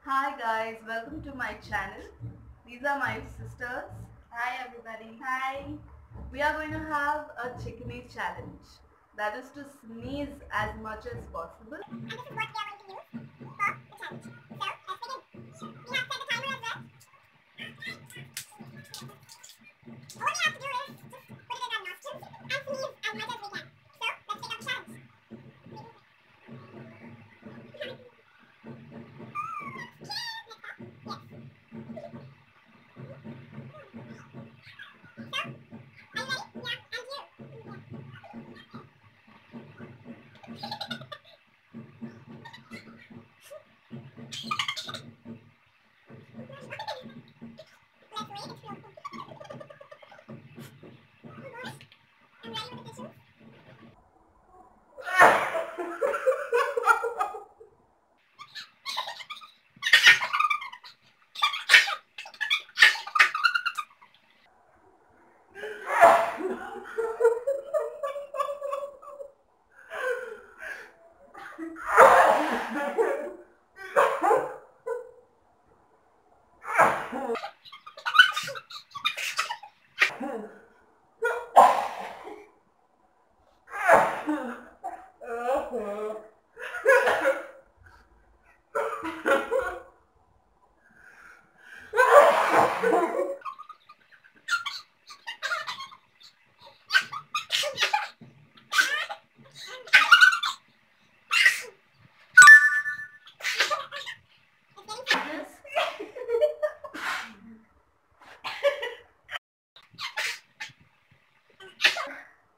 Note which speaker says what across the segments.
Speaker 1: Hi guys, welcome to my channel. These are my sisters.
Speaker 2: Hi everybody.
Speaker 1: Hi. We are going to have a chickni challenge. That is to sneeze as much as possible.
Speaker 2: And this is what we are going to use for the challenge. So let's begin. We have set the timer as well. All we have to do is just put it in our nostrils and sneeze as much as we can. So let's take up the challenge.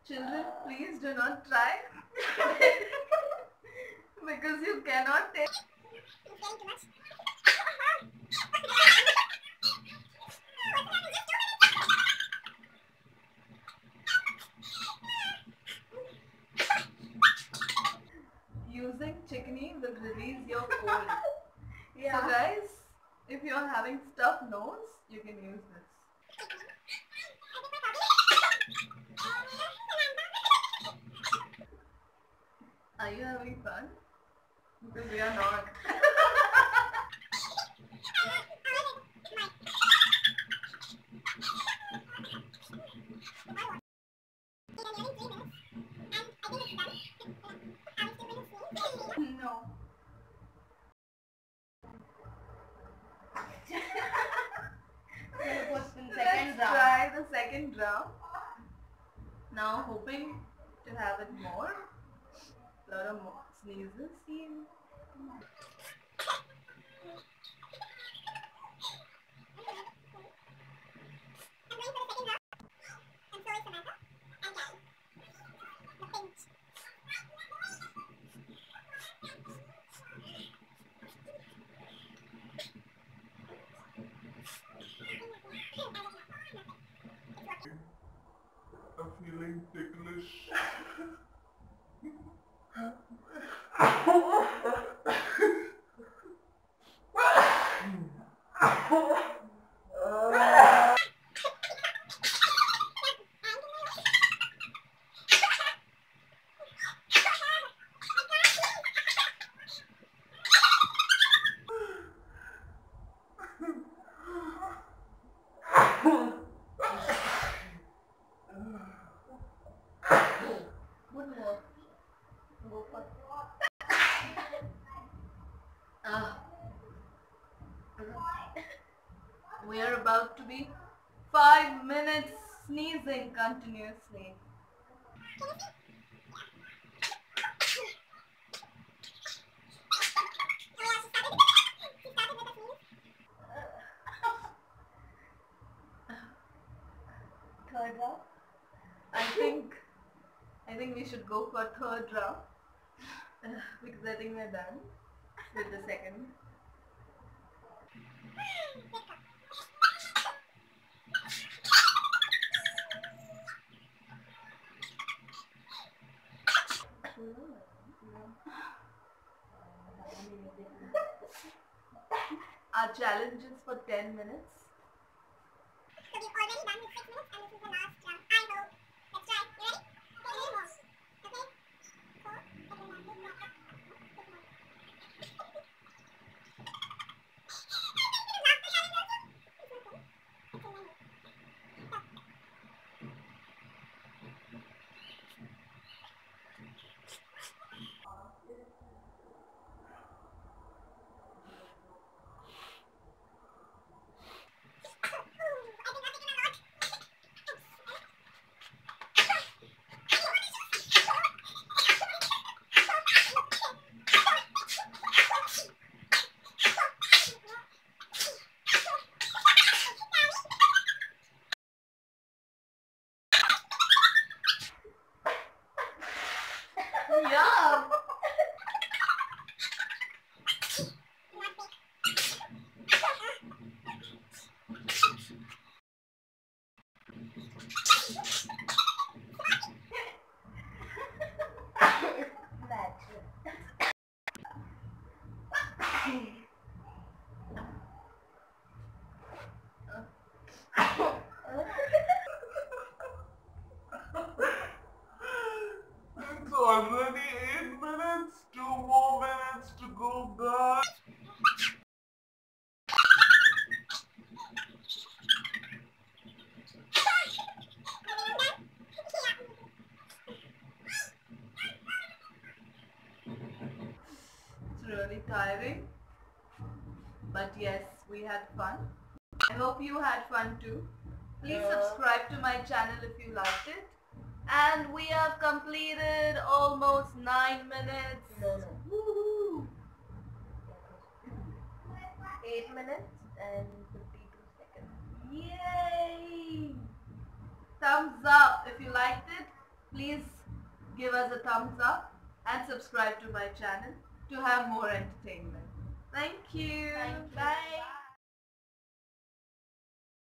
Speaker 1: Children, please do not try because you cannot take.
Speaker 2: It's getting too much.
Speaker 1: Using chickni will release your cold.
Speaker 2: Yeah.
Speaker 1: So guys, if you are having stuffed nose, you can use this. Are you having fun? Because we are not. No. Let's try the second round. Now hoping to have it more. Lot of more sneezes.
Speaker 3: I'm feeling ticklish.
Speaker 1: Good work. Go for we are about to be 5 minutes sneezing continuously. Third round. I think we should go for third round because I think we're done with the second. Our challenge is for 10 minutes.
Speaker 2: So we've already done with 6 minutes and this is the last round. I hope. Let's try. You ready? Okay. Cool.
Speaker 1: But yes, we had fun. I hope you had fun too. Please
Speaker 4: Yeah.
Speaker 1: subscribe to my channel if you liked it. And we have completed almost 9 minutes.
Speaker 4: No, no.
Speaker 1: Woohoo!
Speaker 4: 8 minutes and 52 seconds.
Speaker 1: Yay! Thumbs up if you liked it. Please give us a thumbs up and subscribe to my channel to have more entertainment. Thank you.
Speaker 4: Thank you.
Speaker 1: Bye.